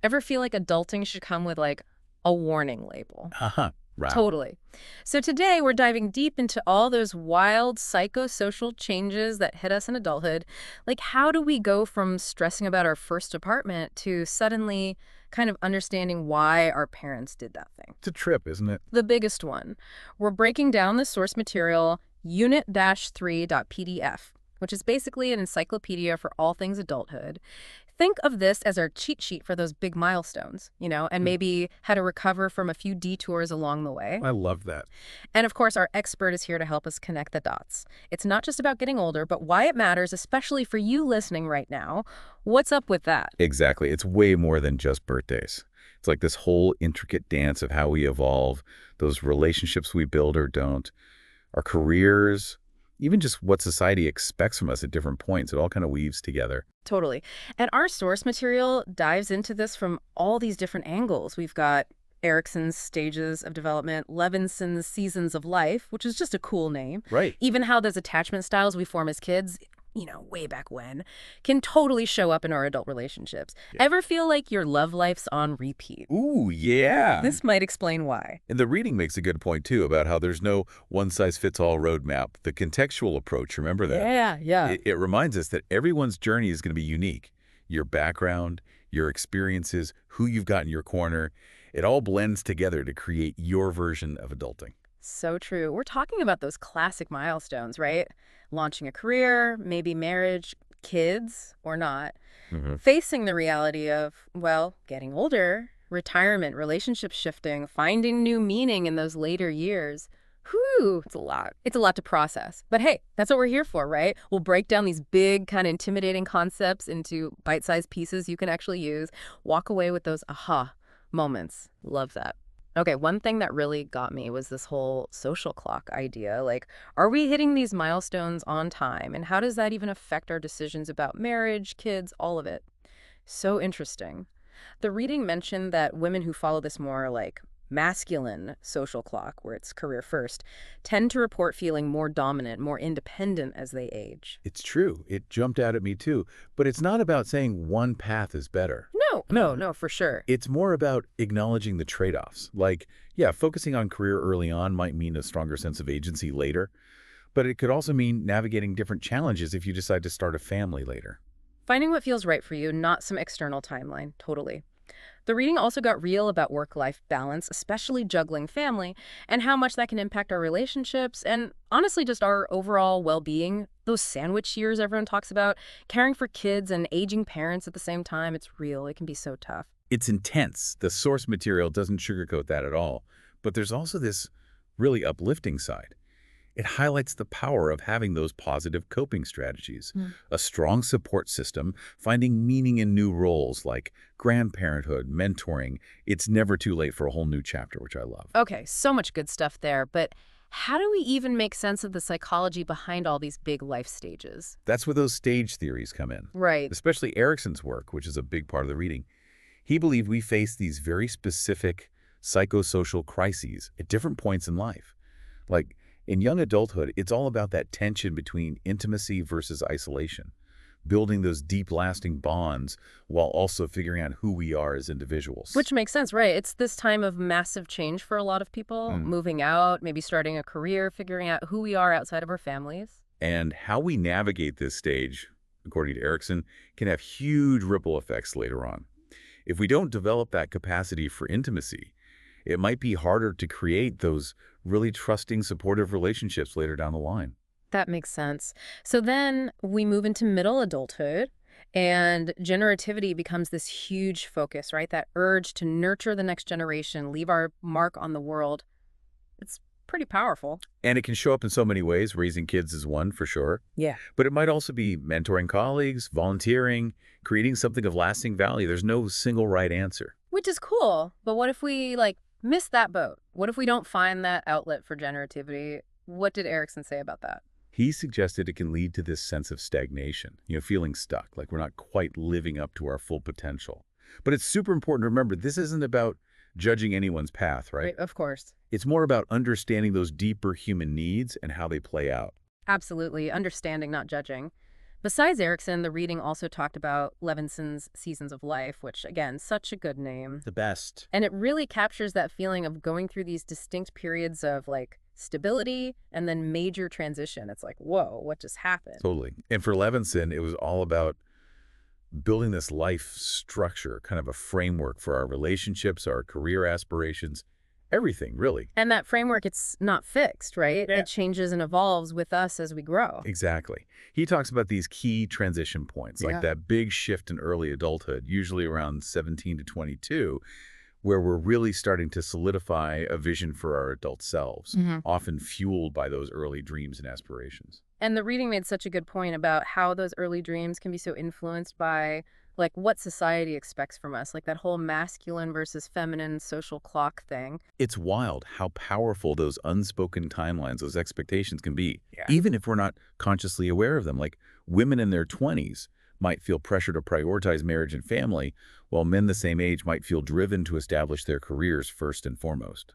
Ever feel like adulting should come with like a warning label? Haha, wow. Totally. So today we're diving deep into all those wild psychosocial changes that hit us in adulthood. Like, how do we go from stressing about our first apartment to suddenly kind of understanding why our parents did that thing? It's a trip, isn't it? The biggest one. We're breaking down the source material unit-3.pdf, which is basically an encyclopedia for all things adulthood. Think of this as our cheat sheet for those big milestones, and Mm, maybe how to recover from a few detours along the way. I love that. And of course, our expert is here to help us connect the dots. It's not just about getting older, but why it matters, especially for you listening right now. What's up with that? Exactly. It's way more than just birthdays. It's like this whole intricate dance of how we evolve, those relationships we build or don't, our careers, even just what society expects from us at different points. It all kind of weaves together. Totally. And our source material dives into this from all these different angles. We've got Erickson's Stages of Development, Levinson's Seasons of Life, which is just a cool name. Right. Even how those attachment styles we form as kids, way back when, can totally show up in our adult relationships. Yeah. Ever feel like your love life's on repeat? Ooh, yeah. This might explain why. And the reading makes a good point, too, about how there's no one-size-fits-all roadmap. The contextual approach, remember that? Yeah. It reminds us that everyone's journey is going to be unique. Your background, your experiences, who you've got in your corner, it all blends together to create your version of adulting. So true. We're talking about those classic milestones, right? Launching a career, maybe marriage, kids, or not. Hmm. Facing the reality of, well, getting older, retirement, relationship shifting, finding new meaning in those later years. Whew, it's a lot. It's a lot to process. But hey, that's what we're here for, right? We'll break down these big, kind of intimidating concepts into bite-sized pieces you can actually use. Walk away with those aha moments. Love that. Okay, one thing that really got me was this whole social clock idea. Like, are we hitting these milestones on time? And how does that even affect our decisions about marriage, kids, all of it? So interesting. The reading mentioned that women who follow this more like masculine social clock, where it's career first, tend to report feeling more dominant, more independent as they age. It's true. It jumped out at me, too. But it's not about saying one path is better. No, for sure. It's more about acknowledging the trade-offs. Like, yeah, focusing on career early on might mean a stronger sense of agency later, but it could also mean navigating different challenges if you decide to start a family later. Finding what feels right for you, not some external timeline. Totally. The reading also got real about work-life balance, especially juggling family, and how much that can impact our relationships and honestly just our overall well-being. Those sandwich years everyone talks about, caring for kids and aging parents at the same time, it's real. It can be so tough. It's intense. The source material doesn't sugarcoat that at all. But there's also this really uplifting side. It highlights the power of having those positive coping strategies, a strong support system, finding meaning in new roles like grandparenthood, mentoring. It's never too late for a whole new chapter, which I love. Okay, so much good stuff there, but how do we even make sense of the psychology behind all these big life stages? That's where those stage theories come in, Right. especially Erickson's work, which is a big part of the reading. He believed we face these very specific psychosocial crises at different points in life. Like, in young adulthood, it's all about that tension between intimacy versus isolation, building those deep, lasting bonds while also figuring out who we are as individuals. Which makes sense, right? It's this time of massive change for a lot of people, Mm. moving out, maybe starting a career, figuring out who we are outside of our families. And how we navigate this stage, according to Erickson, can have huge ripple effects later on. If we don't develop that capacity for intimacy, it might be harder to create those really trusting, supportive relationships later down the line. That makes sense. So then we move into middle adulthood, and generativity becomes this huge focus, right? That urge to nurture the next generation, leave our mark on the world. It's pretty powerful. And it can show up in so many ways. Raising kids is one, for sure. Yeah. But it might also be mentoring colleagues, volunteering, creating something of lasting value. There's no single right answer. Which is cool, but what if we, miss that boat? What if we don't find that outlet for generativity? What did Erickson say about that? He suggested it can lead to this sense of stagnation, feeling stuck, like we're not quite living up to our full potential. But it's super important to remember this isn't about judging anyone's path, right? Right, of course. It's more about understanding those deeper human needs and how they play out. Absolutely. Understanding, not judging. Besides Erickson, the reading also talked about Levinson's Seasons of Life, which, again, such a good name. The best. And it really captures that feeling of going through these distinct periods of like stability and then major transition. It's like, whoa, what just happened? Totally. And for Levinson, it was all about building this life structure, kind of a framework for our relationships, our career aspirations, everything, really. And that framework, it's not fixed, right? Yeah. It changes and evolves with us as we grow. Exactly. He talks about these key transition points, like Yeah. that big shift in early adulthood, usually around 17 to 22, where we're really starting to solidify a vision for our adult selves, often fueled by those early dreams and aspirations. And the reading made such a good point about how those early dreams can be so influenced by like what society expects from us, like that whole masculine versus feminine social clock thing. It's wild how powerful those unspoken timelines, those expectations can be, Yeah. even if we're not consciously aware of them. Like women in their 20s might feel pressure to prioritize marriage and family, while men the same age might feel driven to establish their careers first and foremost.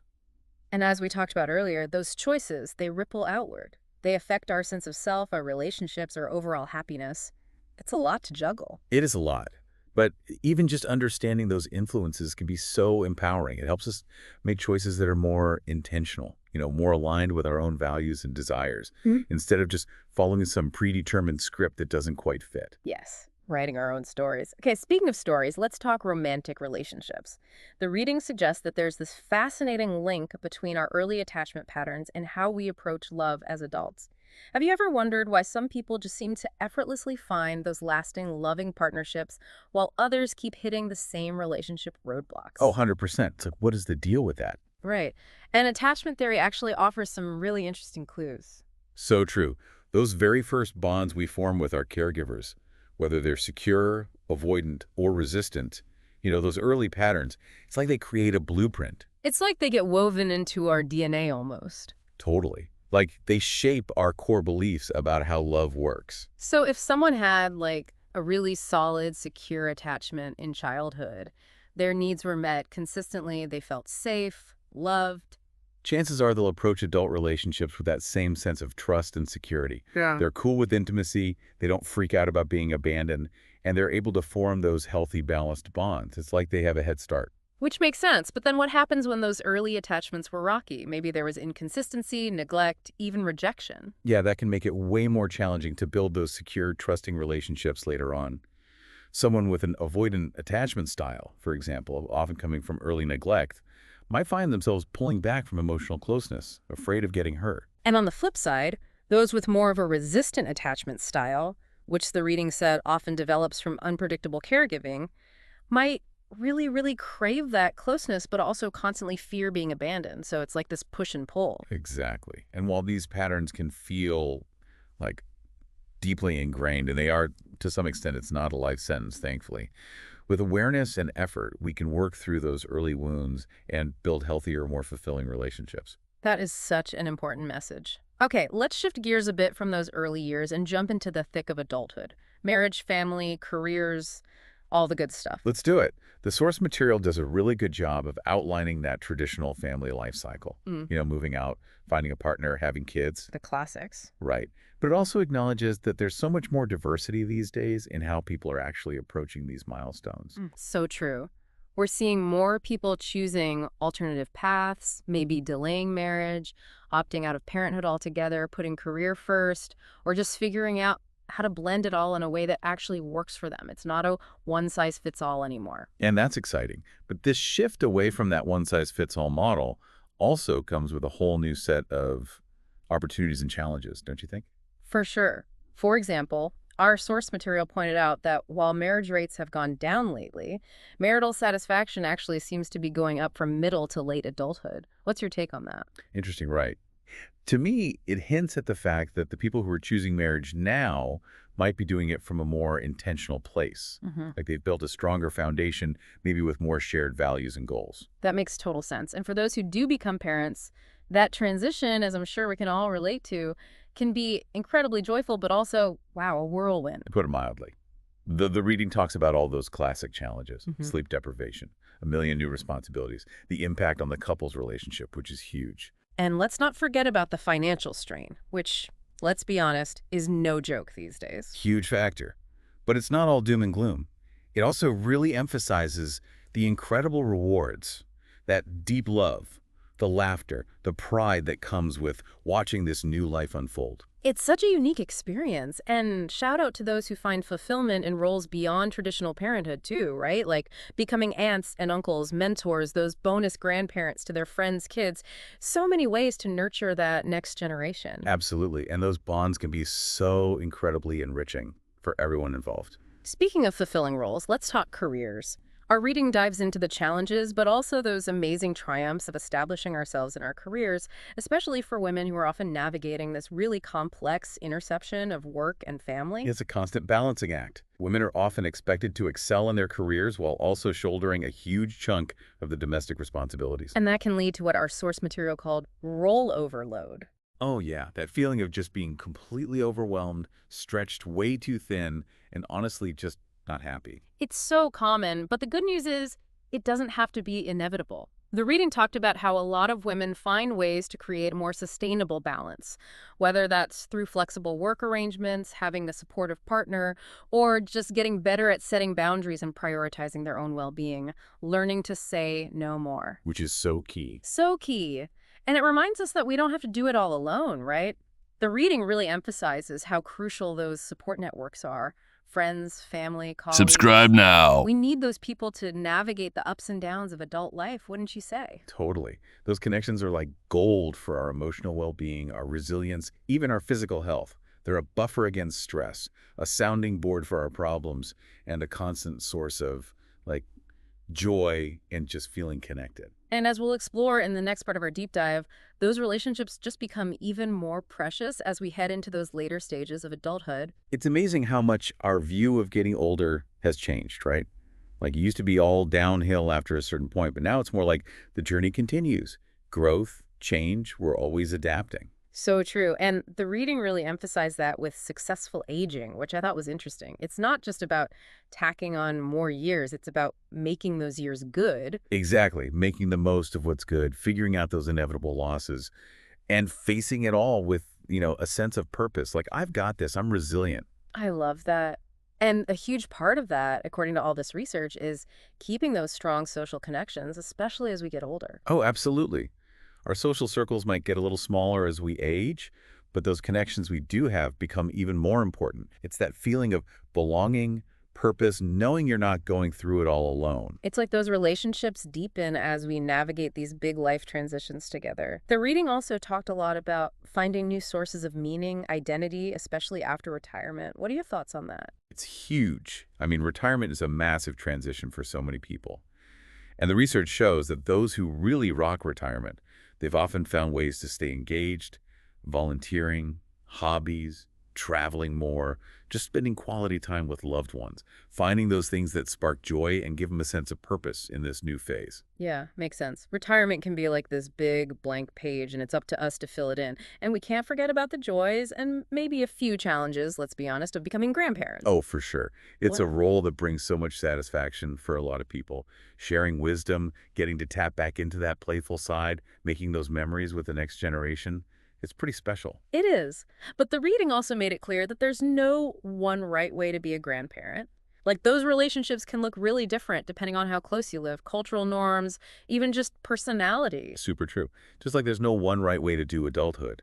And as we talked about earlier, those choices, they ripple outward. They affect our sense of self, our relationships, our overall happiness. It's a lot to juggle. It is a lot. But even just understanding those influences can be so empowering. It helps us make choices that are more intentional, more aligned with our own values and desires, instead of just following some predetermined script that doesn't quite fit. Yes, writing our own stories. Okay, speaking of stories, let's talk romantic relationships. The reading suggests that there's this fascinating link between our early attachment patterns and how we approach love as adults. Have you ever wondered why some people just seem to effortlessly find those lasting, loving partnerships while others keep hitting the same relationship roadblocks? Oh, 100%. It's like, what is the deal with that? Right. And attachment theory actually offers some really interesting clues. So true. Those very first bonds we form with our caregivers, whether they're secure, avoidant, or resistant, those early patterns, it's like they create a blueprint. It's like they get woven into our DNA almost. Totally. Like they shape our core beliefs about how love works. So if someone had like a really solid, secure attachment in childhood, their needs were met consistently, they felt safe, loved. Chances are they'll approach adult relationships with that same sense of trust and security. Yeah. They're cool with intimacy, they don't freak out about being abandoned, and they're able to form those healthy, balanced bonds. It's like they have a head start. Which makes sense, but then what happens when those early attachments were rocky? Maybe there was inconsistency, neglect, even rejection. Yeah, that can make it way more challenging to build those secure, trusting relationships later on. Someone with an avoidant attachment style, for example, often coming from early neglect, might find themselves pulling back from emotional closeness, afraid of getting hurt. And on the flip side, those with more of a resistant attachment style, which the reading said often develops from unpredictable caregiving, might really, really crave that closeness, but also constantly fear being abandoned. So it's like this push and pull. Exactly. And while these patterns can feel like deeply ingrained, and they are to some extent, it's not a life sentence, thankfully. With awareness and effort, we can work through those early wounds and build healthier, more fulfilling relationships. That is such an important message. Okay, let's shift gears a bit from those early years and jump into the thick of adulthood. Marriage, family, careers, all the good stuff. Let's do it. The source material does a really good job of outlining that traditional family life cycle. Moving out, finding a partner, having kids. The classics. Right. But it also acknowledges that there's so much more diversity these days in how people are actually approaching these milestones. So true. We're seeing more people choosing alternative paths, maybe delaying marriage, opting out of parenthood altogether, putting career first, or just figuring out how to blend it all in a way that actually works for them. It's not a one-size-fits-all anymore. And that's exciting. But this shift away from that one-size-fits-all model also comes with a whole new set of opportunities and challenges, don't you think? For sure. For example, our source material pointed out that while marriage rates have gone down lately, marital satisfaction actually seems to be going up from middle to late adulthood. What's your take on that? Interesting, right? To me, it hints at the fact that the people who are choosing marriage now might be doing it from a more intentional place. Like they've built a stronger foundation, maybe with more shared values and goals. That makes total sense. And for those who do become parents, that transition, as I'm sure we can all relate to, can be incredibly joyful, but also, wow, a whirlwind. To put it mildly. The reading talks about all those classic challenges, sleep deprivation, a million new responsibilities, the impact on the couple's relationship, which is huge. And let's not forget about the financial strain, which, let's be honest, is no joke these days. Huge factor. But it's not all doom and gloom. It also really emphasizes the incredible rewards, that deep love, the laughter, the pride that comes with watching this new life unfold. It's such a unique experience, and shout out to those who find fulfillment in roles beyond traditional parenthood too, right? Like becoming aunts and uncles, mentors, those bonus grandparents to their friends' kids. So many ways to nurture that next generation. Absolutely. And those bonds can be so incredibly enriching for everyone involved. Speaking of fulfilling roles, let's talk careers. Our reading dives into the challenges, but also those amazing triumphs of establishing ourselves in our careers, especially for women who are often navigating this really complex intersection of work and family. It's a constant balancing act. Women are often expected to excel in their careers while also shouldering a huge chunk of the domestic responsibilities. And that can lead to what our source material called role overload. Oh yeah, that feeling of just being completely overwhelmed, stretched way too thin, and honestly just not happy. It's so common, but the good news is it doesn't have to be inevitable. The reading talked about how a lot of women find ways to create a more sustainable balance, whether that's through flexible work arrangements, having a supportive partner, or just getting better at setting boundaries and prioritizing their own well-being, learning to say no more. Which is so key. So key. And it reminds us that we don't have to do it all alone, right? The reading really emphasizes how crucial those support networks are. Friends, family, colleagues. Subscribe now. We need those people to navigate the ups and downs of adult life, wouldn't you say? Totally. Those connections are like gold for our emotional well-being, our resilience, even our physical health. They're a buffer against stress, a sounding board for our problems, and a constant source of, like, joy and just feeling connected. And as we'll explore in the next part of our deep dive, those relationships just become even more precious as we head into those later stages of adulthood. It's amazing how much our view of getting older has changed, right? Like it used to be all downhill after a certain point, but now it's more like the journey continues. Growth, change, we're always adapting. So true. And the reading really emphasized that with successful aging, which I thought was interesting. It's not just about tacking on more years, it's about making those years good. Exactly. Making the most of what's good, figuring out those inevitable losses, and facing it all with, a sense of purpose. Like, I've got this. I'm resilient. I love that. And a huge part of that, according to all this research, is keeping those strong social connections, especially as we get older. Oh, absolutely. Our social circles might get a little smaller as we age, but those connections we do have become even more important. It's that feeling of belonging, purpose, knowing you're not going through it all alone. It's like those relationships deepen as we navigate these big life transitions together. The reading also talked a lot about finding new sources of meaning, identity, especially after retirement. What are your thoughts on that? It's huge. I mean, retirement is a massive transition for so many people. And the research shows that those who really rock retirement, they've often found ways to stay engaged, volunteering, hobbies, traveling more, just spending quality time with loved ones, finding those things that spark joy and give them a sense of purpose in this new phase. Yeah, makes sense. Retirement can be like this big blank page, and it's up to us to fill it in. And we can't forget about the joys and maybe a few challenges, let's be honest, of becoming grandparents. Oh, for sure. It's a What? role that brings so much satisfaction for a lot of people. Sharing wisdom, getting to tap back into that playful side, making those memories with the next generation. It's pretty special. It is. But the reading also made it clear that there's no one right way to be a grandparent. Like, those relationships can look really different depending on how close you live, cultural norms, even just personality. Super true. Just like there's no one right way to do adulthood.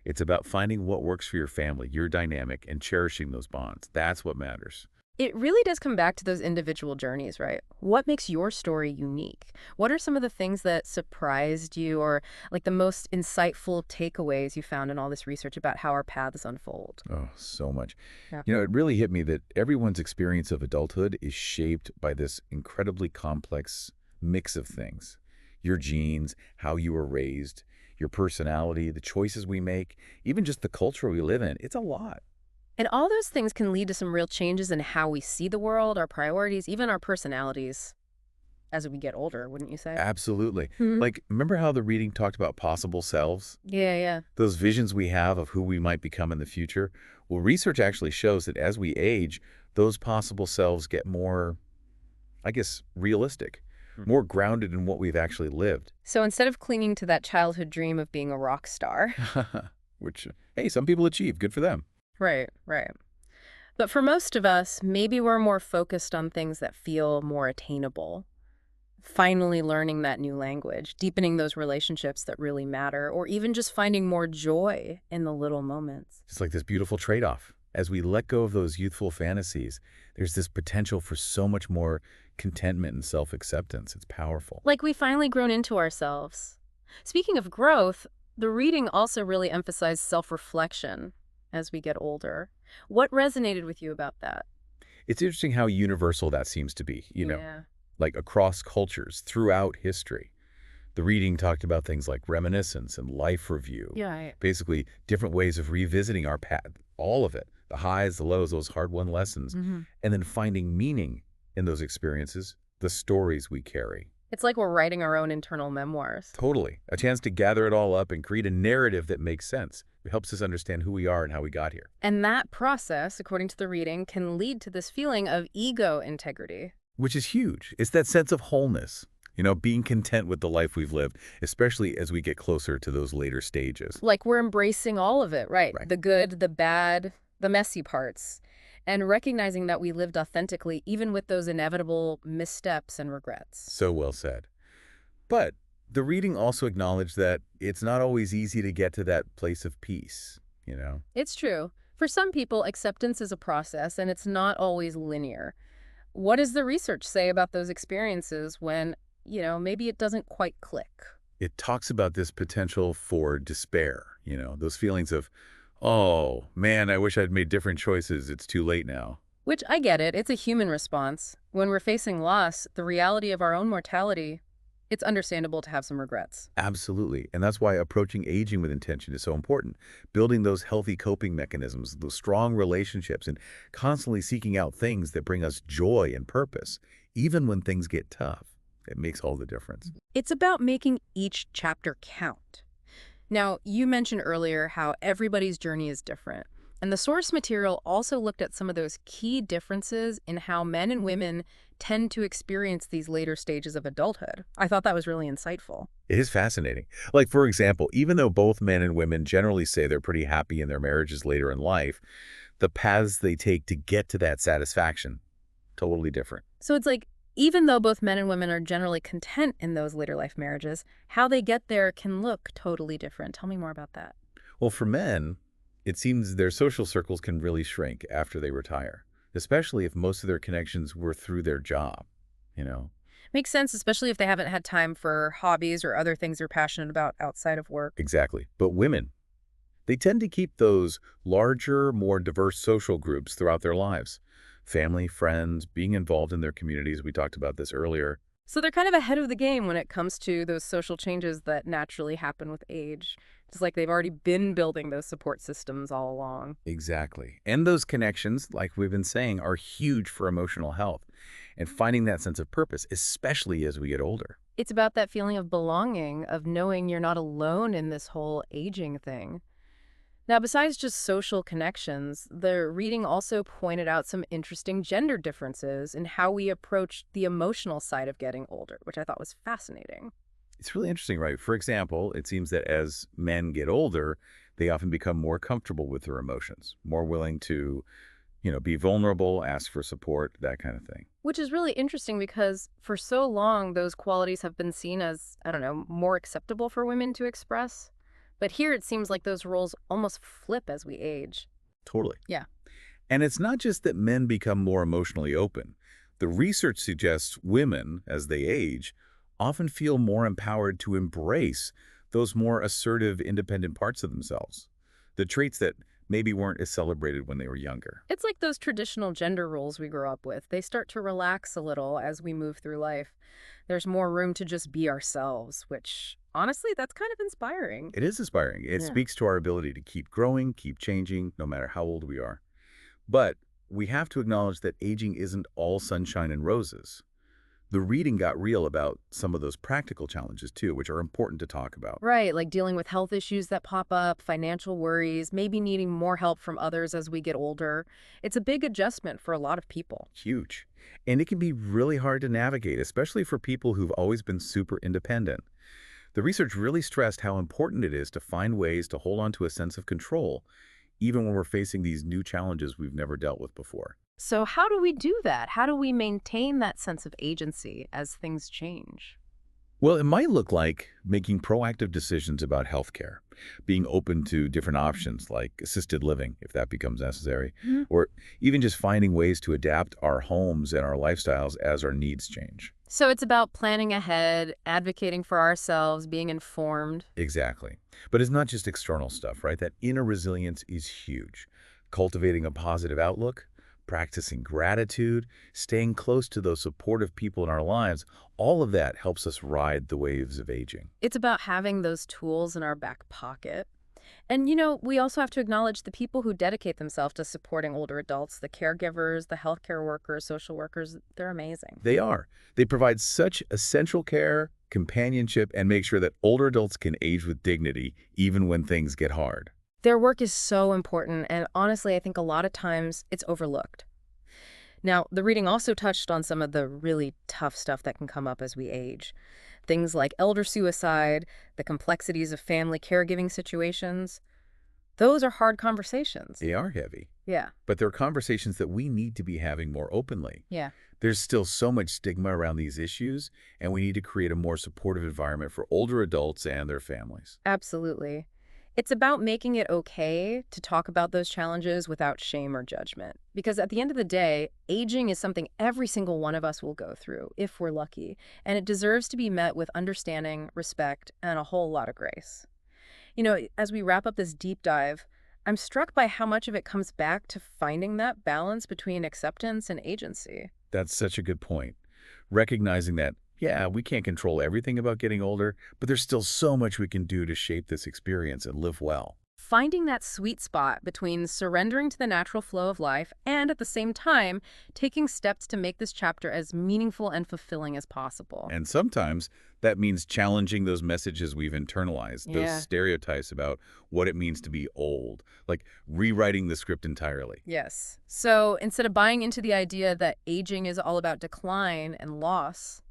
It's about finding what works for your family, your dynamic, and cherishing those bonds. That's what matters. It really does come back to those individual journeys, right? What makes your story unique? What are some of the things that surprised you or like the most insightful takeaways you found in all this research about how our paths unfold? Oh, so much. Yeah. It really hit me that everyone's experience of adulthood is shaped by this incredibly complex mix of things. Your genes, how you were raised, your personality, the choices we make, even just the culture we live in. It's a lot. And all those things can lead to some real changes in how we see the world, our priorities, even our personalities as we get older, wouldn't you say? Absolutely. Mhm. Like, remember how the reading talked about possible selves? Yeah, yeah. Those visions we have of who we might become in the future? Well, research actually shows that as we age, those possible selves get more, I guess, realistic, more grounded in what we've actually lived. So instead of clinging to that childhood dream of being a rock star, which, hey, some people achieve. Good for them. Right, right. But for most of us, maybe we're more focused on things that feel more attainable. Finally learning that new language, deepening those relationships that really matter, or even just finding more joy in the little moments. It's like this beautiful trade-off. As we let go of those youthful fantasies, there's this potential for so much more contentment and self-acceptance. It's powerful. Like we finally grown into ourselves. Speaking of growth, the reading also really emphasized self-reflection as we get older. What resonated with you about that? It's interesting how universal that seems to be, Yeah. like across cultures throughout history. The reading talked about things like reminiscence and life review, Yeah, I, basically different ways of revisiting our path, all of it, the highs, the lows, those hard-won lessons, hmm and then finding meaning in those experiences, the stories we carry. It's like we're writing our own internal memoirs. Totally. A chance to gather it all up and create a narrative that makes sense. It helps us understand who we are and how we got here. And that process, according to the reading, can lead to this feeling of ego integrity. Which is huge. It's that sense of wholeness, being content with the life we've lived, especially as we get closer to those later stages. Like we're embracing all of it, right? Right. The good, the bad, the messy parts, and recognizing that we lived authentically even with those inevitable missteps and regrets. So well said. But the reading also acknowledged that it's not always easy to get to that place of peace. It's true. For some people, acceptance is a process and it's not always linear. What does the research say about those experiences when, maybe it doesn't quite click? It talks about this potential for despair, those feelings of, oh, man, I wish I'd made different choices. It's too late now. Which I get it, it's a human response. When we're facing loss, the reality of our own mortality, it's understandable to have some regrets. Absolutely. And that's why approaching aging with intention is so important. Building those healthy coping mechanisms, those strong relationships, and constantly seeking out things that bring us joy and purpose, even when things get tough. It makes all the difference. It's about making each chapter count. Now, you mentioned earlier how everybody's journey is different. And the source material also looked at some of those key differences in how men and women tend to experience these later stages of adulthood. I thought that was really insightful. It is fascinating. Like, for example, even though both men and women generally say they're pretty happy in their marriages later in life, the paths they take to get to that satisfaction, totally different. So it's like, even though both men and women are generally content in those later life marriages, how they get there can look totally different. Tell me more about that. Well, for men, it seems their social circles can really shrink after they retire, especially if most of their connections were through their job. Makes sense, especially if they haven't had time for hobbies or other things they're passionate about outside of work. Exactly. But women, they tend to keep those larger, more diverse social groups throughout their lives. Family, friends, being involved in their communities. We talked about this earlier. So they're kind of ahead of the game when it comes to those social changes that naturally happen with age. It's like they've already been building those support systems all along. Exactly. And those connections, like we've been saying, are huge for emotional health and finding that sense of purpose, especially as we get older. It's about that feeling of belonging, of knowing you're not alone in this whole aging thing. Now, besides just social connections, the reading also pointed out some interesting gender differences in how we approach the emotional side of getting older, which I thought was fascinating. It's really interesting, right? For example, it seems that as men get older, they often become more comfortable with their emotions, more willing to, be vulnerable, ask for support, that kind of thing. Which is really interesting because for so long, those qualities have been seen as, I don't know, more acceptable for women to express. But here it seems like those roles almost flip as we age. Totally. Yeah. And it's not just that men become more emotionally open. The research suggests women, as they age, often feel more empowered to embrace those more assertive, independent parts of themselves, the traits that maybe weren't as celebrated when they were younger. It's like those traditional gender roles we grew up with. They start to relax a little as we move through life. There's more room to just be ourselves, which honestly, that's kind of inspiring. It is inspiring. It Yeah. speaks to our ability to keep growing, keep changing, no matter how old we are. But we have to acknowledge that aging isn't all sunshine and roses. The reading got real about some of those practical challenges too, which are important to talk about. Right, like dealing with health issues that pop up, financial worries, maybe needing more help from others as we get older. It's a big adjustment for a lot of people. Huge. And it can be really hard to navigate, especially for people who've always been super independent. The research really stressed how important it is to find ways to hold on to a sense of control, even when we're facing these new challenges we've never dealt with before. So how do we do that? How do we maintain that sense of agency as things change? Well, it might look like making proactive decisions about healthcare, being open to different options like assisted living, if that becomes necessary, Mhm. or even just finding ways to adapt our homes and our lifestyles as our needs change. So it's about planning ahead, advocating for ourselves, being informed. Exactly. But it's not just external stuff, right? That inner resilience is huge. Cultivating a positive outlook, practicing gratitude, staying close to those supportive people in our lives, all of that helps us ride the waves of aging. It's about having those tools in our back pocket. And, we also have to acknowledge the people who dedicate themselves to supporting older adults, the caregivers, the healthcare workers, social workers. They're amazing. They are. They provide such essential care, companionship, and make sure that older adults can age with dignity, even when things get hard. Their work is so important, and honestly, I think a lot of times it's overlooked. Now, the reading also touched on some of the really tough stuff that can come up as we age. Things like elder suicide, the complexities of family caregiving situations. Those are hard conversations. They are heavy, Yeah. but they're conversations that we need to be having more openly. Yeah. There's still so much stigma around these issues, and we need to create a more supportive environment for older adults and their families. Absolutely. It's about making it okay to talk about those challenges without shame or judgment. Because at the end of the day, aging is something every single one of us will go through, if we're lucky, and it deserves to be met with understanding, respect, and a whole lot of grace. As we wrap up this deep dive, I'm struck by how much of it comes back to finding that balance between acceptance and agency. That's such a good point. Recognizing that, yeah, we can't control everything about getting older, but there's still so much we can do to shape this experience and live well. Finding that sweet spot between surrendering to the natural flow of life and at the same time taking steps to make this chapter as meaningful and fulfilling as possible. And sometimes that means challenging those messages we've internalized, those Yeah. stereotypes about what it means to be old, like rewriting the script entirely. Yes. So instead of buying into the idea that aging is all about decline and loss,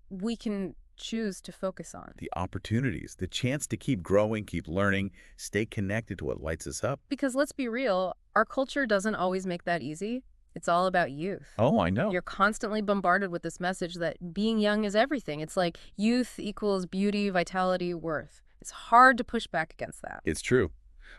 we can choose to focus on. The opportunities, the chance to keep growing, keep learning, stay connected to what lights us up. Because let's be real, our culture doesn't always make that easy. It's all about youth. Oh, I know. You're constantly bombarded with this message that being young is everything. It's like youth equals beauty, vitality, worth. It's hard to push back against that. It's true.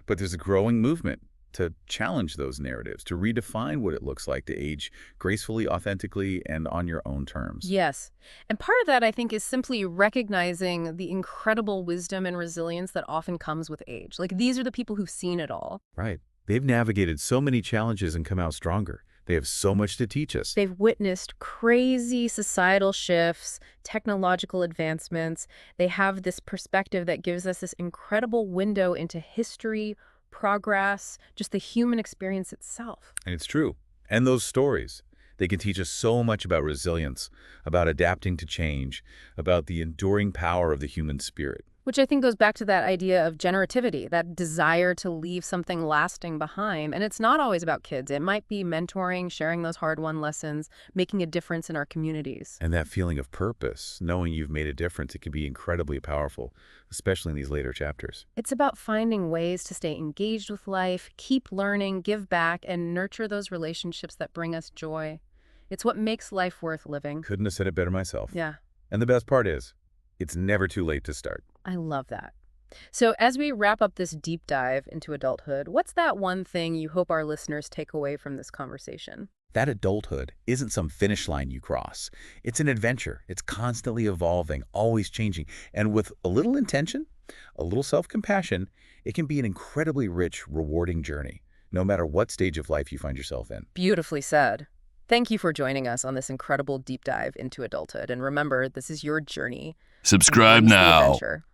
But there's a growing movement to challenge those narratives, to redefine what it looks like to age gracefully, authentically, and on your own terms. Yes. And part of that, I think, is simply recognizing the incredible wisdom and resilience that often comes with age. Like, these are the people who've seen it all. Right. They've navigated so many challenges and come out stronger. They have so much to teach us. They've witnessed crazy societal shifts, technological advancements. They have this perspective that gives us this incredible window into history, progress, just the human experience itself. And it's true. And those stories, they can teach us so much about resilience, about adapting to change, about the enduring power of the human spirit. Which I think goes back to that idea of generativity, that desire to leave something lasting behind. And it's not always about kids. It might be mentoring, sharing those hard-won lessons, making a difference in our communities. And that feeling of purpose, knowing you've made a difference, it can be incredibly powerful, especially in these later chapters. It's about finding ways to stay engaged with life, keep learning, give back, and nurture those relationships that bring us joy. It's what makes life worth living. Couldn't have said it better myself. Yeah. And the best part is, it's never too late to start. I love that. So as we wrap up this deep dive into adulthood, what's that one thing you hope our listeners take away from this conversation? That adulthood isn't some finish line you cross. It's an adventure. It's constantly evolving, always changing. And with a little intention, a little self-compassion, it can be an incredibly rich, rewarding journey, no matter what stage of life you find yourself in. Beautifully said. Thank you for joining us on this incredible deep dive into adulthood. And remember, this is your journey. Subscribe Embrace the now. adventure.